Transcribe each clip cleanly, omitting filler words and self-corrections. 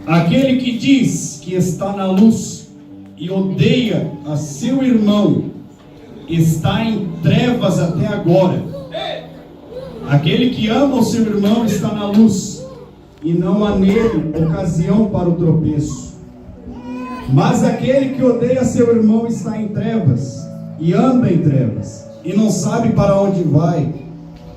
Aquele que diz que está na luz e odeia a seu irmão está em trevas até agora. Aquele que ama o seu irmão está na luz e não há nele ocasião para o tropeço. Mas aquele que odeia seu irmão está em trevas e anda em trevas e não sabe para onde vai,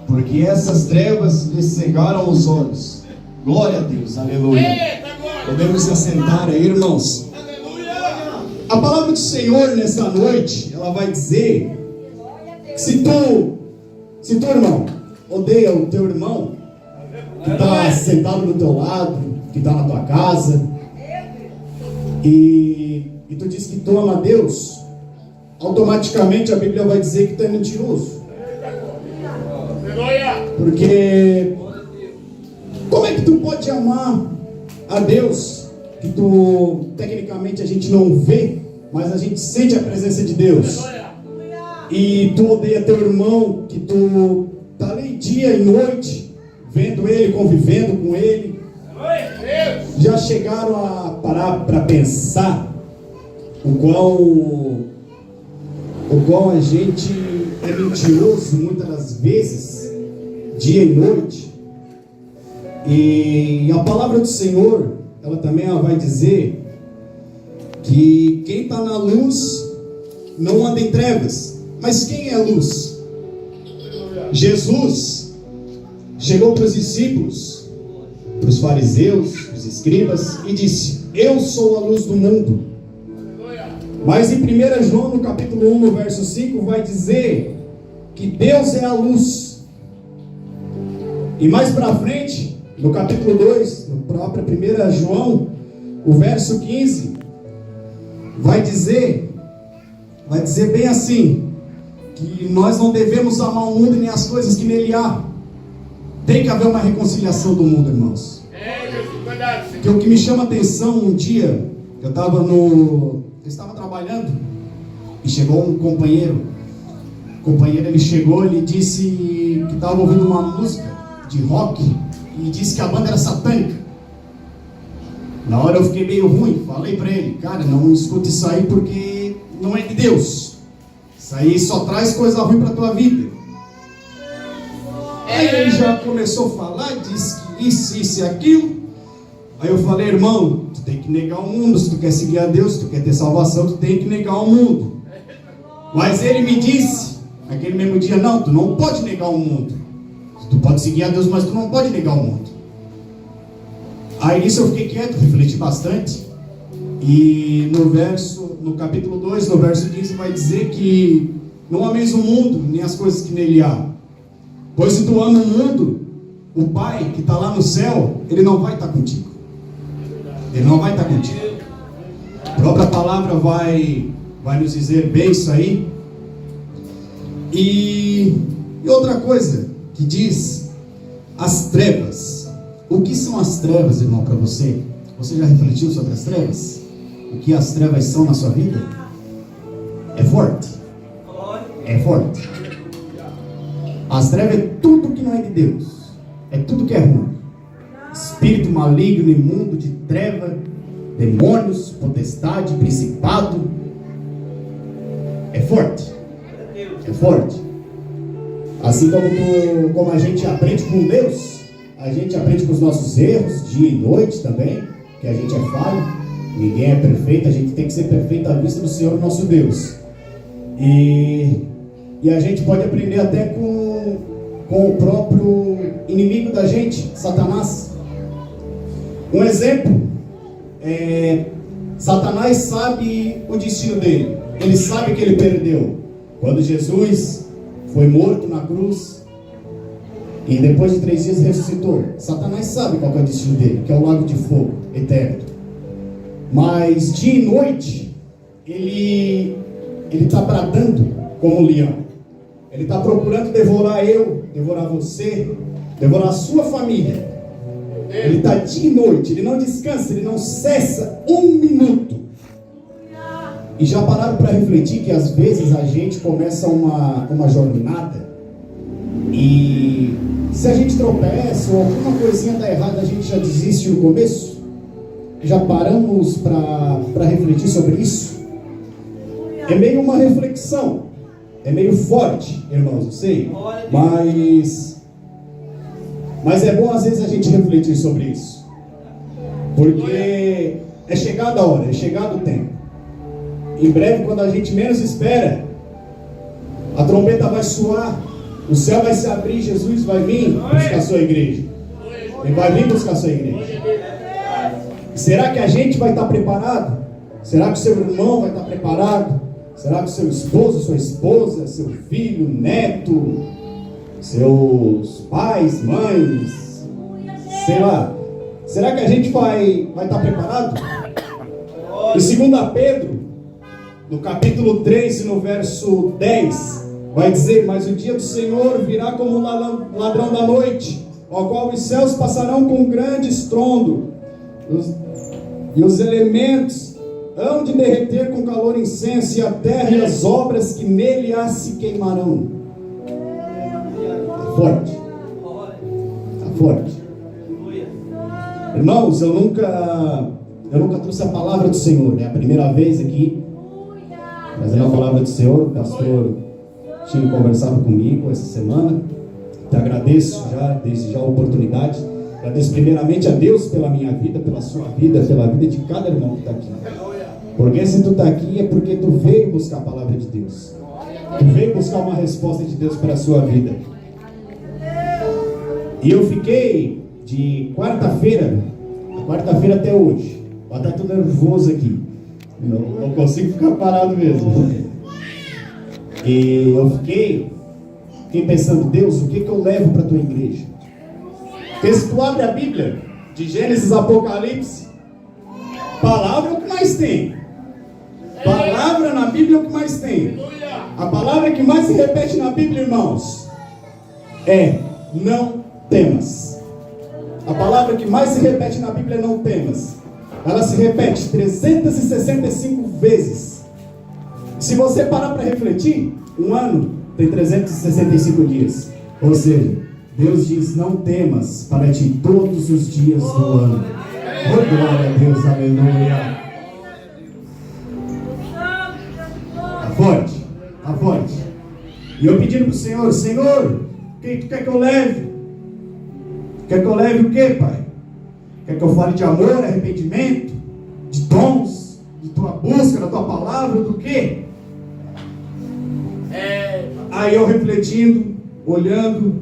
porque essas trevas lhe cegaram os olhos. Glória a Deus, aleluia. Podemos se assentar aí, irmãos. A palavra do Senhor nessa noite, ela vai dizer que se tu, irmão, odeia o teu irmão, que está sentado do teu lado, que está na tua casa, e tu diz que tu ama a Deus, automaticamente a Bíblia vai dizer que tu é mentiroso. Porque como é que tu pode amar a Deus, que tu, tecnicamente a gente não vê, mas a gente sente a presença de Deus, e tu odeia teu irmão, que tu tá ali dia e noite, vendo ele, convivendo com ele? Já chegaram a parar para pensar o qual a gente é mentiroso muitas das vezes, dia e noite? E a palavra do Senhor, ela também vai dizer que quem está na luz não anda em trevas. Mas quem é a luz? Jesus chegou para os discípulos, para os fariseus, os escribas, e disse: eu sou a luz do mundo. Mas em 1 João, no capítulo 1, no verso 5, vai dizer que Deus é a luz. E mais para frente, no capítulo 2, no próprio 1 João, o verso 15, vai dizer bem assim, que nós não devemos amar o mundo nem as coisas que nele há. Tem que haver uma reconciliação do mundo, irmãos. Porque o que me chama a atenção, um dia, eu estava trabalhando, e chegou um companheiro, ele chegou, ele disse que estava ouvindo uma música de rock, e disse que a banda era satânica. Na hora eu fiquei meio ruim, falei para ele: cara, não escute isso aí porque não é de Deus. Isso aí só traz coisa ruim para a tua vida. Aí ele já começou a falar, disse que isso e aquilo. Aí eu falei: irmão, tu tem que negar o mundo. Se tu quer seguir a Deus, se tu quer ter salvação, tu tem que negar o mundo. Mas ele me disse, naquele mesmo dia: não, tu não pode negar o mundo. Tu pode seguir a Deus, mas tu não pode negar o mundo. Aí nisso eu fiquei quieto, refleti bastante. E no capítulo 2, no verso 15, vai dizer que não ameis o mundo, nem as coisas que nele há. Pois se tu ama o mundo, o Pai que está lá no céu, Ele não vai estar contigo. Ele não vai estar contigo. A própria palavra vai nos dizer bem isso aí. E outra coisa que diz, as trevas. O que são as trevas, irmão, para você? Você já refletiu sobre as trevas? O que as trevas são na sua vida? É forte. É forte. As trevas é tudo que não é de Deus. É tudo que é ruim. Espírito maligno, imundo, de treva, demônios, potestade, principado. É forte. É forte. Assim como a gente aprende com Deus, a gente aprende com os nossos erros, dia e noite também, que a gente é falho, ninguém é perfeito, a gente tem que ser perfeito à vista do Senhor nosso Deus. E a gente pode aprender até com o próprio inimigo da gente, Satanás. Um exemplo, Satanás sabe o destino dele, ele sabe que ele perdeu. Quando Jesus foi morto na cruz e depois de 3 dias ressuscitou, Satanás sabe qual é o destino dele, que é o lago de fogo eterno. Mas dia e noite ele está bradando como um leão. Ele está procurando devorar devorar você, devorar a sua família. Ele está dia e noite, ele não descansa, ele não cessa um minuto. E já pararam para refletir que às vezes a gente começa uma jornada e se a gente tropeça ou alguma coisinha está errada, a gente já desiste no começo? já paramos para refletir sobre isso? É meio uma reflexão, é meio forte, irmãos, eu sei, mas é bom às vezes a gente refletir sobre isso, porque é chegada a hora, é chegado o tempo. Em breve, quando a gente menos espera, a trombeta vai soar, o céu vai se abrir, Jesus vai vir buscar a sua igreja. Ele vai vir buscar a sua igreja. Será que a gente vai estar preparado? Será que o seu irmão vai estar preparado? Será que o seu esposo, sua esposa, seu filho, neto, seus pais, mães, sei lá, será que a gente vai estar preparado? Em 2 Pedro, no capítulo 3 e no verso 10, vai dizer: mas o dia do Senhor virá como um ladrão da noite, ao qual os céus passarão com grande estrondo, e os elementos hão de derreter com calor intenso, e a terra e as obras que nele há se queimarão. Está forte. Está forte. Irmãos, eu nunca trouxe a palavra do Senhor. É a primeira vez aqui trazendo a palavra do Senhor. O pastor tinha conversado comigo essa semana. Te agradeço desde já a oportunidade. Agradeço primeiramente a Deus pela minha vida, pela sua vida, pela vida de cada irmão que está aqui. Porque se tu está aqui é porque tu veio buscar a palavra de Deus. Tu veio buscar uma resposta de Deus para a sua vida. E eu fiquei de quarta-feira até hoje. Eu até estou nervoso aqui. Não consigo ficar parado mesmo. E eu fiquei pensando: Deus, o que eu levo para a tua igreja? Porque se tu abre a Bíblia, de Gênesis a Apocalipse, palavra é o que mais tem. Palavra na Bíblia é o que mais tem. A palavra que mais se repete na Bíblia, irmãos, é: não temas. A palavra que mais se repete na Bíblia é: não temas. Ela se repete 365 vezes. Se você parar para refletir, um ano tem 365 dias. Ou seja, Deus diz: não temas para ti todos os dias do ano. Oh, glória a Deus, aleluia. Está forte, está forte. E eu pedindo para o Senhor: Senhor, o que tu quer que eu leve? Quer que eu leve o que, Pai? Quer que eu fale de amor, arrependimento, de dons, de tua busca, da tua palavra, do quê? Aí eu refletindo, olhando,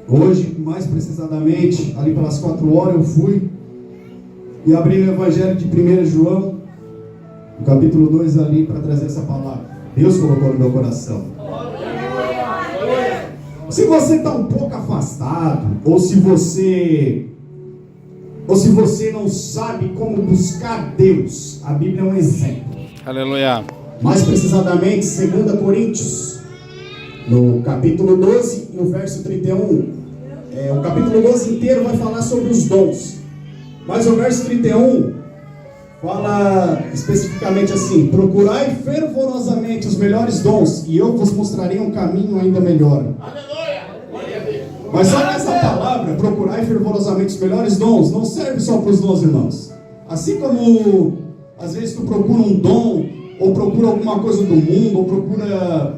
hoje, mais precisamente, ali pelas 4 horas, eu fui e abri o Evangelho de 1 João, no capítulo 2 ali, para trazer essa palavra. Deus colocou no meu coração. Se você está um pouco afastado, ou se você não sabe como buscar Deus, a Bíblia é um exemplo. Aleluia. Mais precisamente, 2 Coríntios, no capítulo 12 e no verso 31. O capítulo 12 inteiro vai falar sobre os dons, mas o verso 31 fala especificamente assim: procurai fervorosamente os melhores dons, e eu vos mostrarei um caminho ainda melhor. Mas só que essa palavra, procurai fervorosamente os melhores dons, não serve só para os dons, irmãos. Assim como às vezes tu procura um dom, ou procura alguma coisa do mundo, ou procura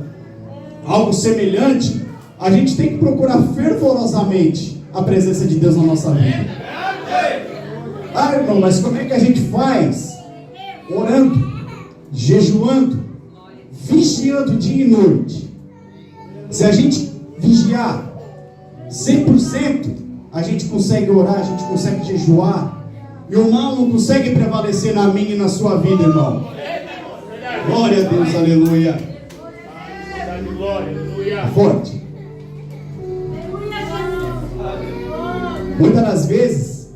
algo semelhante, a gente tem que procurar fervorosamente a presença de Deus na nossa vida. Ah, irmão, mas como é que a gente faz? Orando, jejuando, vigiando dia e noite. Se a gente vigiar 100%, a gente consegue orar, a gente consegue jejuar, e o mal não consegue prevalecer na minha e na sua vida, irmão. Glória a Deus, aleluia. Forte. Muitas das vezes,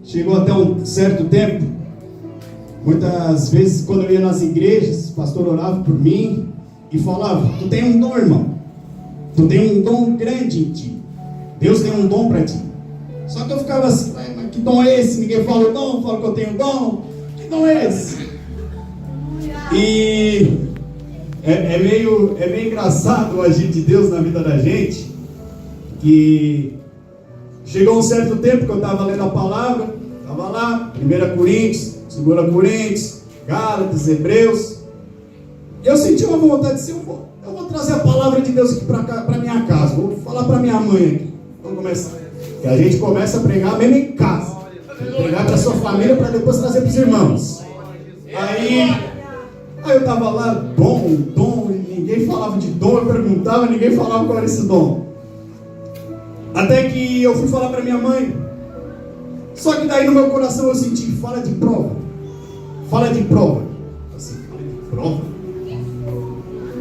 chegou até um certo tempo, muitas vezes quando eu ia nas igrejas, o pastor orava por mim e falava: tu tem um dom, irmão, tu tem um dom grande em ti, Deus tem um dom para ti. Só que eu ficava assim: mas que dom é esse? Ninguém fala o dom, fala que eu tenho dom. Que dom é esse? E é meio engraçado o agir de Deus na vida da gente, que chegou um certo tempo que eu estava lendo a palavra Estava lá, 1 Coríntios, 2 Coríntios, Gálatas, Hebreus. E eu senti uma vontade de dizer, eu vou trazer a palavra de Deus aqui para minha casa. Vou falar para minha mãe aqui. Vamos começar. E a gente começa a pregar mesmo em casa. Pregar para sua família para depois trazer para os irmãos. Aí eu estava lá, dom, ninguém falava de dom, eu perguntava, ninguém falava qual era esse dom. Até que eu fui falar para minha mãe. Só que daí no meu coração eu senti, fala de prova. Fala de prova. Assim, fala de prova?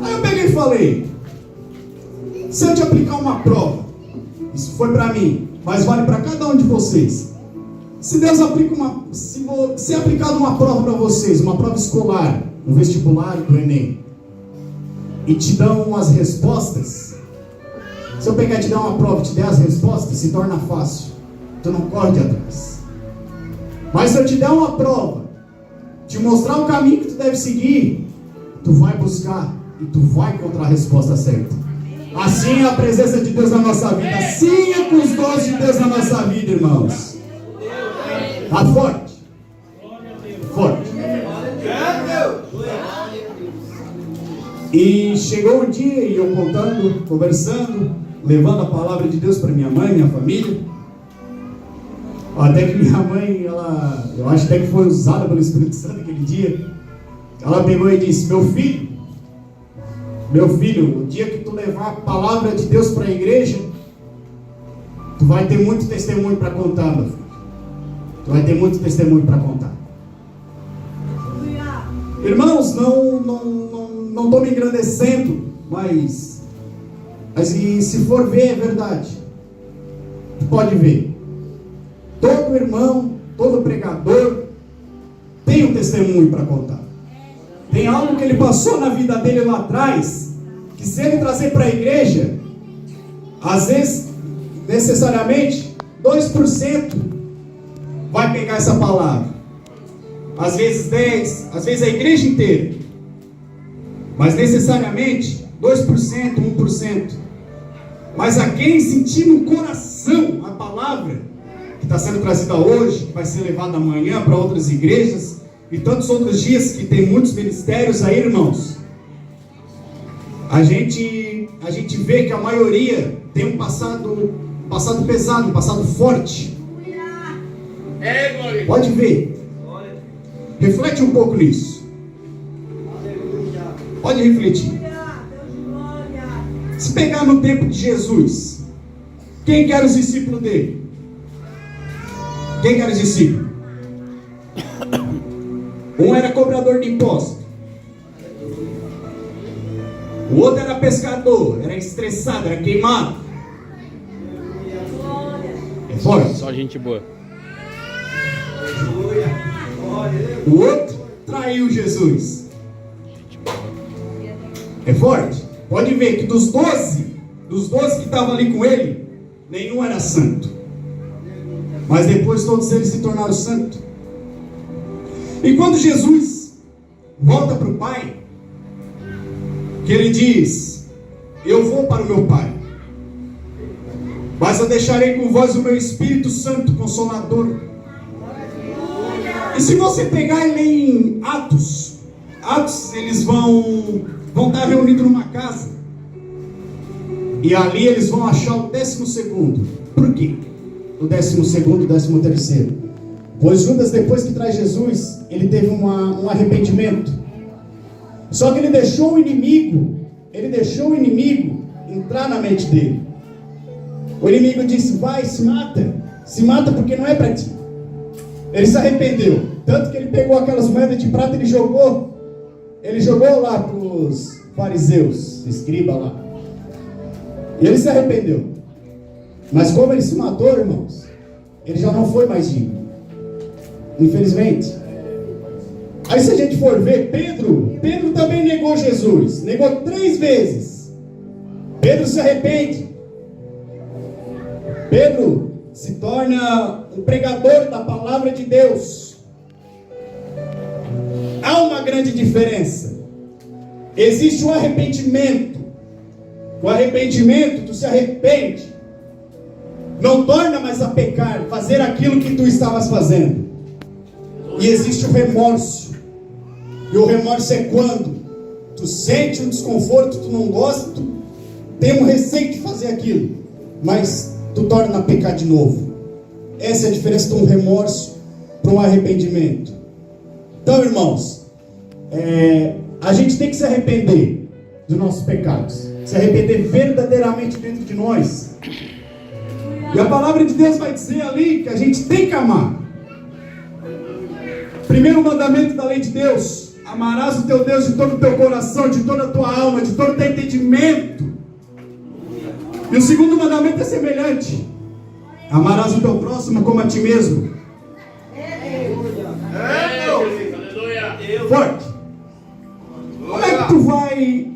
Aí eu peguei e falei, se eu te aplicar uma prova, isso foi para mim, mas vale para cada um de vocês. Se Deus aplica se aplicado uma prova para vocês, uma prova escolar, no vestibular do Enem, e te dão as respostas, se eu pegar e te dar uma prova e te der as respostas, se torna fácil, tu não corre atrás. Mas se eu te der uma prova, te mostrar o caminho que tu deve seguir, tu vai buscar e tu vai encontrar a resposta certa. Assim é a presença de Deus na nossa vida, assim é com os dons de Deus na nossa vida, irmãos. Tá forte? Forte. E chegou um dia e eu contando, conversando, levando a palavra de Deus para minha mãe, minha família. Até que minha mãe, eu acho até que foi usada pelo Espírito Santo aquele dia. Ela pegou e disse, meu filho, o dia que tu levar a palavra de Deus para a igreja, tu vai ter muito testemunho para contar, meu filho. Tu vai ter muito testemunho para contar. Irmãos, não estou me engrandecendo, mas se for ver, é verdade. Tu pode ver. Todo irmão, todo pregador tem um testemunho para contar. Tem algo que ele passou na vida dele lá atrás, que se ele trazer para a igreja, às vezes, necessariamente, 2% vai pegar essa palavra. Às vezes 10%, às vezes a igreja inteira. Mas necessariamente, 2%, 1%. Mas a quem sentir no coração a palavra que está sendo trazida hoje, que vai ser levada amanhã para outras igrejas, e tantos outros dias que tem muitos ministérios aí, irmãos, a gente vê que a maioria tem um passado pesado, um passado forte. Pode ver. Reflete um pouco nisso. Pode refletir. Se pegar no tempo de Jesus, quem que eram os discípulos dele? Quem que era os discípulos? Um era cobrador de impostos. O outro era pescador, era estressado, era queimado. É forte. Só gente boa. O outro traiu Jesus. É forte. Pode ver que dos 12 que estavam ali com ele, nenhum era santo. Mas depois todos eles se tornaram santos. E quando Jesus volta para o Pai, que ele diz, eu vou para o meu Pai, mas eu deixarei com vós o meu Espírito Santo Consolador. E se você pegar e ler em Atos, eles vão estar reunidos numa casa, e ali eles vão achar o 12º. Por quê? O 12º, 13º. Pois Judas, depois que traz Jesus, ele teve um arrependimento. Só que ele deixou o inimigo entrar na mente dele. O inimigo disse, vai, se mata porque não é para ti. Ele se arrependeu, tanto que ele pegou aquelas moedas de prata e ele jogou lá para os fariseus, escriba lá. E ele se arrependeu. Mas como ele se matou, irmãos, ele já não foi mais digno. Infelizmente. Aí se a gente for ver, Pedro também negou Jesus. Negou 3 vezes. Pedro se arrepende. Pedro se torna um pregador da palavra de Deus. Há uma grande diferença. Existe o arrependimento. O arrependimento, tu se arrepende. Não torna mais a pecar, fazer aquilo que tu estavas fazendo. E existe o remorso. E o remorso é quando tu sente um desconforto, tu não gosta, tu tem um receio de fazer aquilo, mas tu torna a pecar de novo. Essa é a diferença de um remorso para um arrependimento. Então, irmãos, a gente tem que se arrepender dos nossos pecados, se arrepender verdadeiramente dentro de nós. E a palavra de Deus vai dizer ali que a gente tem que amar. Primeiro mandamento da lei de Deus: amarás o teu Deus de todo o teu coração, de toda a tua alma, de todo o teu entendimento. E o segundo mandamento é semelhante: amarás o teu próximo como a ti mesmo. Forte. Como é que tu vai?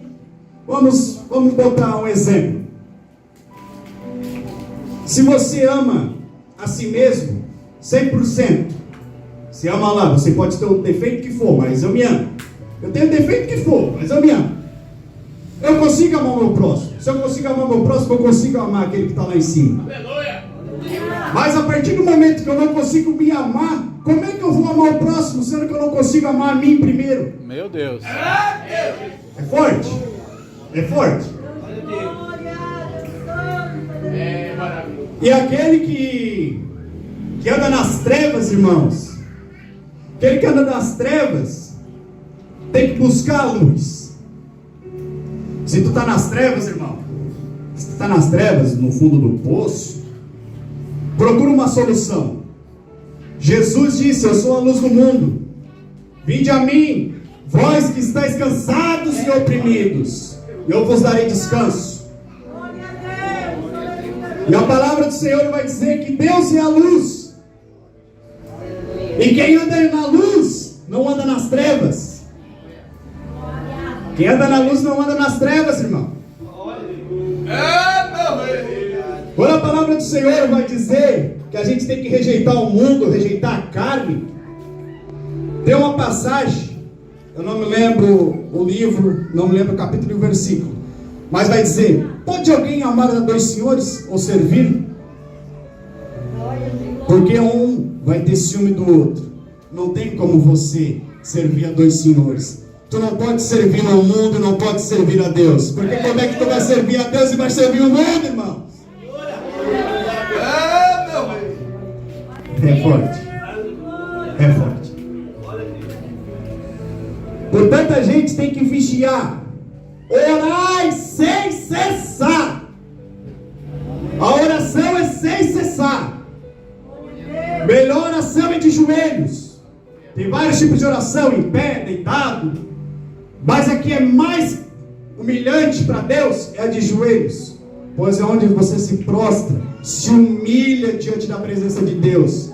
Vamos botar um exemplo. Se você ama a si mesmo 100%, você ama lá, você pode ter o defeito que for, mas eu me amo. Eu tenho o defeito que for, mas eu me amo. Eu consigo amar o meu próximo. Se eu consigo amar o meu próximo, eu consigo amar aquele que está lá em cima. Mas a partir do momento que eu não consigo me amar, como é que eu vou amar o próximo, sendo que eu não consigo amar a mim primeiro? Meu Deus. É forte? É forte. E aquele que anda nas trevas, irmãos, aquele que anda nas trevas tem que buscar a luz. Se tu está nas trevas, irmão, se tu está nas trevas, no fundo do poço, procura uma solução. Jesus disse: eu sou a luz do mundo. Vinde a mim, vós que estáis cansados e oprimidos, e eu vos darei descanso. E a palavra do Senhor vai dizer que Deus é a luz. E quem anda na luz não anda nas trevas. Quem anda na luz não anda nas trevas, irmão. Quando a palavra do Senhor vai dizer que a gente tem que rejeitar o mundo, rejeitar a carne, tem uma passagem, eu não me lembro o livro, não me lembro o capítulo e o versículo, mas vai dizer: pode alguém amar a dois senhores ou servir? Porque um vai ter ciúme do outro. Não tem como você servir a dois senhores. Tu não pode servir no mundo, não pode servir a Deus. Porque como é que tu vai servir a Deus e vai servir o mundo, irmão? É forte. É forte. Portanto, a gente tem que vigiar. Orai sem cessar. A oração é sem cessar. Melhor oração é de joelhos. Tem vários tipos de oração: em pé, deitado. Mas a que é mais humilhante para Deus é a de joelhos, pois é onde você se prostra, se humilha diante da presença de Deus.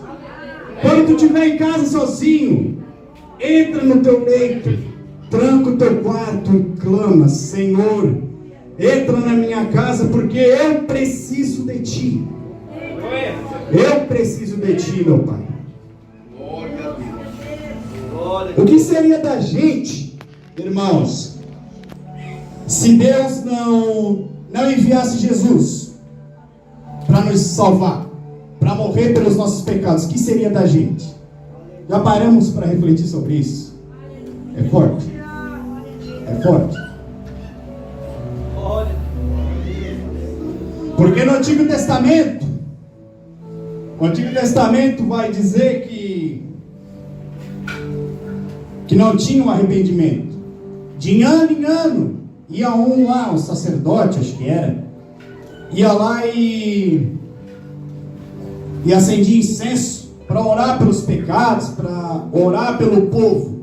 Quando tu estiver em casa sozinho, entra no teu leito, tranca o teu quarto e clama: Senhor, entra na minha casa, porque eu preciso de Ti. Eu preciso de Ti, meu Pai. O que seria da gente, irmãos, se Deus não enviasse Jesus para nos salvar, para morrer pelos nossos pecados? O que seria da gente? Já paramos para refletir sobre isso? É forte. É forte. Porque no Antigo Testamento, o Antigo Testamento vai dizer que não tinha um arrependimento. De ano em ano, ia um sacerdote, acho que era, ia lá e acendia incenso para orar pelos pecados, para orar pelo povo.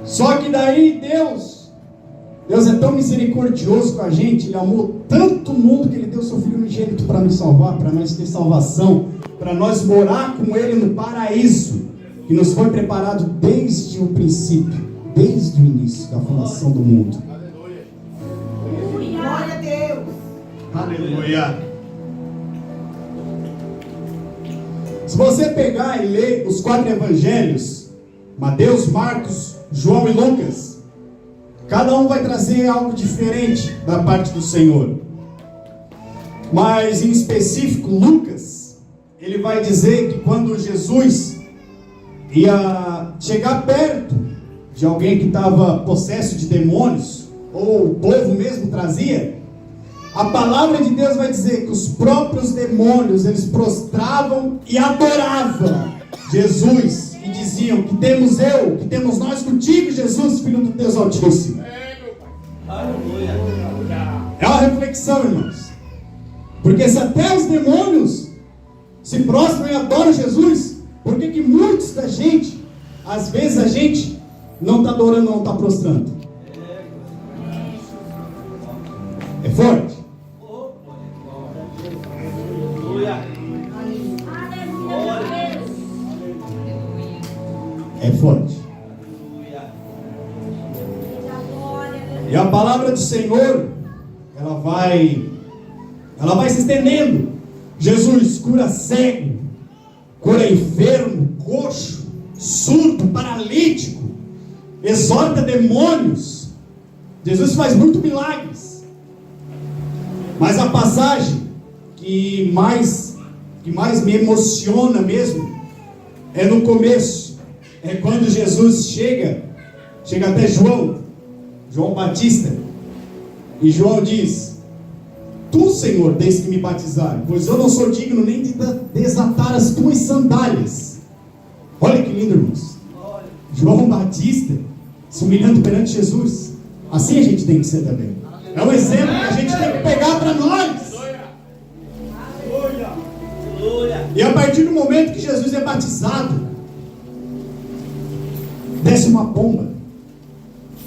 Só que daí Deus é tão misericordioso com a gente. Ele amou tanto o mundo que Ele deu seu Filho unigênito para nos salvar, para nós ter salvação, para nós morar com Ele no paraíso, que nos foi preparado desde o princípio, desde o início da fundação do mundo. Glória a Deus. Aleluia. Se você pegar e ler os 4 evangelhos, Mateus, Marcos, João e Lucas, cada um vai trazer algo diferente da parte do Senhor. Mas em específico, Lucas, ele vai dizer que quando Jesus ia chegar perto de alguém que estava possesso de demônios, ou o povo mesmo trazia, a palavra de Deus vai dizer que os próprios demônios, eles prostravam e adoravam Jesus, e diziam: que temos eu, que temos nós contigo, Jesus, Filho do Deus Altíssimo. É uma reflexão, irmãos, porque se até os demônios se prostram e adoram Jesus, por que muitos da gente, às vezes a gente não está adorando, não está prostrando? É forte. É forte. E a palavra do Senhor, ela vai se estendendo. Jesus cura cego, cura enfermo, coxo, surdo, paralítico, exorta demônios. Jesus faz muitos milagres. Mas a passagem que mais me emociona mesmo é no começo. É quando Jesus chega até João Batista, e João diz: tu, Senhor, tens que me batizar, pois eu não sou digno nem de desatar as tuas sandálias. Olha que lindo, irmãos. João Batista se humilhando perante Jesus. Assim a gente tem que ser também. É um exemplo que a gente tem que pegar para nós. E a partir do momento que Jesus é batizado, desce uma pomba,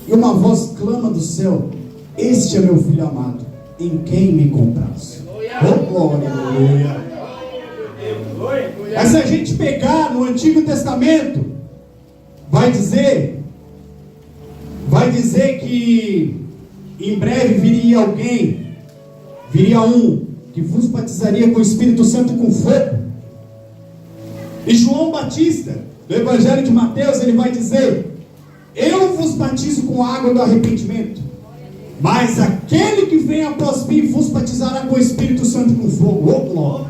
e uma voz clama do céu: este é meu filho amado, em quem me comprazo. Oh, glória, aleluia. Mas se a gente pegar no Antigo Testamento, vai dizer que em breve viria um que vos batizaria com o Espírito Santo e com fogo. E João Batista, do Evangelho de Mateus, ele vai dizer: eu vos batizo com a água do arrependimento, mas aquele que vem após mim vos batizará com o Espírito Santo e com fogo. Oh, glória!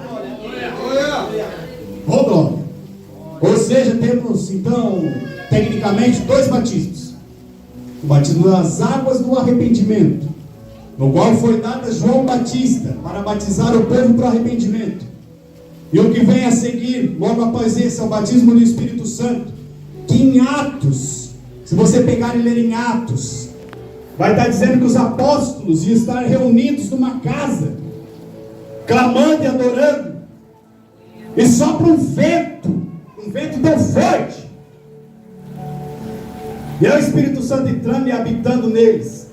Oh, glória! Ou seja, temos então, tecnicamente, dois batismos: o batismo das águas do arrependimento, no qual foi dado a João Batista para batizar o povo para o arrependimento. E o que vem a seguir, logo após esse, é o batismo do Espírito Santo, que em Atos, se você pegar e ler em Atos, vai estar dizendo que os apóstolos iam estar reunidos numa casa, clamando e adorando, e sopra um vento tão forte, e é o Espírito Santo entrando e habitando neles,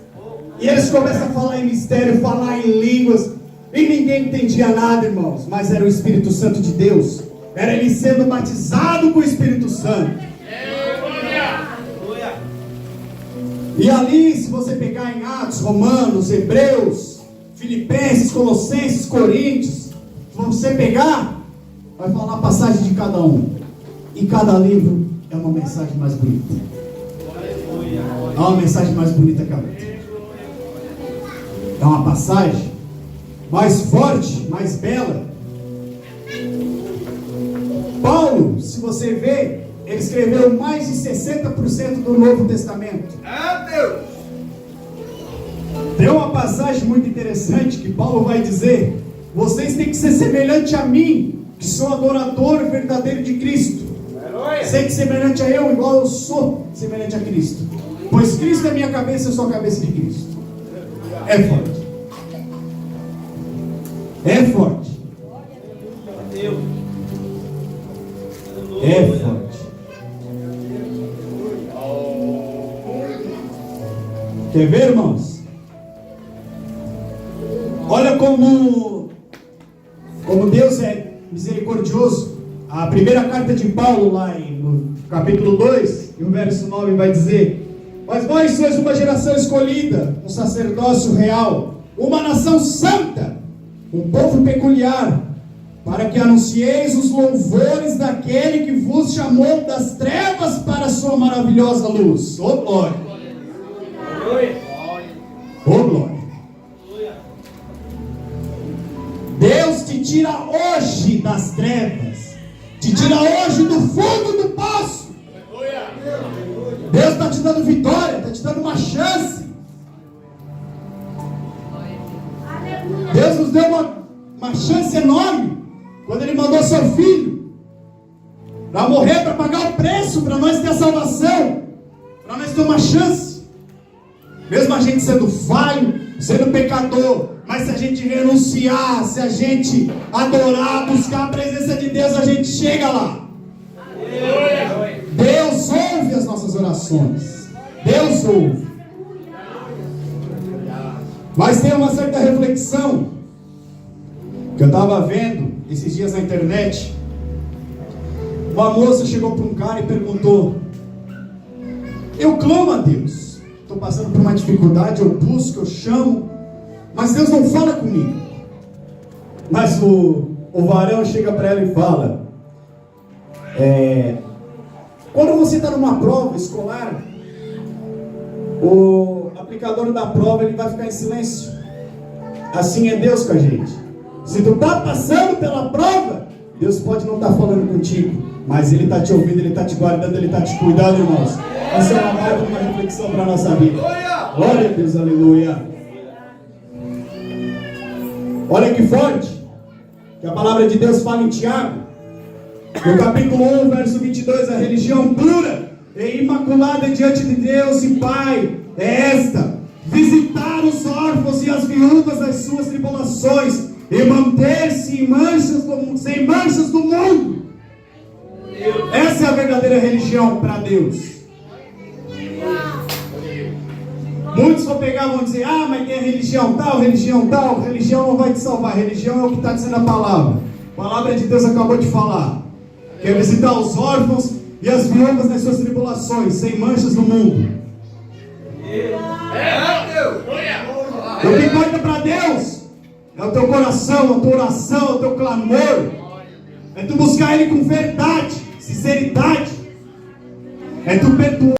e eles começam a falar em mistério, falar em línguas, e ninguém entendia nada, irmãos, mas era o Espírito Santo de Deus, era ele sendo batizado com o Espírito Santo. E ali, se você pegar em Atos, Romanos, Hebreus, Filipenses, Colossenses, Coríntios, se você pegar, vai falar a passagem de cada um, e cada livro é uma mensagem mais bonita. É uma mensagem mais bonita que a outra. É uma passagem mais forte, mais bela. Paulo, se você ver, ele escreveu mais de 60% do Novo Testamento. Tem uma passagem muito interessante que Paulo vai dizer: vocês têm que ser semelhante a mim, que sou adorador verdadeiro de Cristo. Sei que semelhante a eu, igual eu sou semelhante a Cristo. Pois Cristo é minha cabeça, eu sou a cabeça de Cristo. É forte. É forte. É forte. Quer ver, irmãos? Olha como Deus é misericordioso. A primeira carta de Paulo, lá no capítulo 2, e o verso 9 vai dizer: mas vós sois uma geração escolhida, um sacerdócio real, uma nação santa, um povo peculiar, para que anuncieis os louvores daquele que vos chamou das trevas para a sua maravilhosa luz. Oh, glória! Oh, glória! das trevas, te tira hoje do fundo do poço. Deus está te dando vitória, está te dando uma chance. Deus nos deu uma chance enorme quando Ele mandou seu Filho para morrer, para pagar o preço, para nós ter a salvação, para nós ter uma chance. Mesmo a gente sendo falho, sendo pecador, mas se a gente renunciar, se a gente adorar, buscar a presença de Deus, a gente chega lá. Deus ouve as nossas orações. Deus ouve. Mas tem uma certa reflexão que eu estava vendo esses dias na internet. Uma moça chegou para um cara e perguntou: eu clamo a Deus, estou passando por uma dificuldade, eu busco, eu chamo, mas Deus não fala comigo. Mas o varão chega para ela e fala: quando você está numa prova escolar, o aplicador da prova ele vai ficar em silêncio. Assim é Deus com a gente. Se tu está passando pela prova, Deus pode não estar falando contigo, mas Ele está te ouvindo, Ele está te guardando, Ele está te cuidando, irmãos. Essa é uma baita, uma reflexão para a nossa vida. Glória a Deus, aleluia. Olha que forte que a palavra de Deus fala em Tiago, no capítulo 1, verso 22, a religião pura e imaculada diante de Deus e Pai é esta: visitar os órfãos e as viúvas das suas tribulações e manter-se sem manchas do mundo. Essa é a verdadeira religião para Deus. Muitos vão pegar e vão dizer: ah, mas tem a religião tal, religião tal. Religião não vai te salvar, religião é o que está dizendo a palavra. A palavra de Deus acabou de falar. Quer visitar os órfãos e as viúvas nas suas tribulações, sem manchas no mundo. O que importa para Deus é o teu coração, a tua oração, o teu clamor. É tu buscar Ele com verdade, sinceridade. É tu perdoar.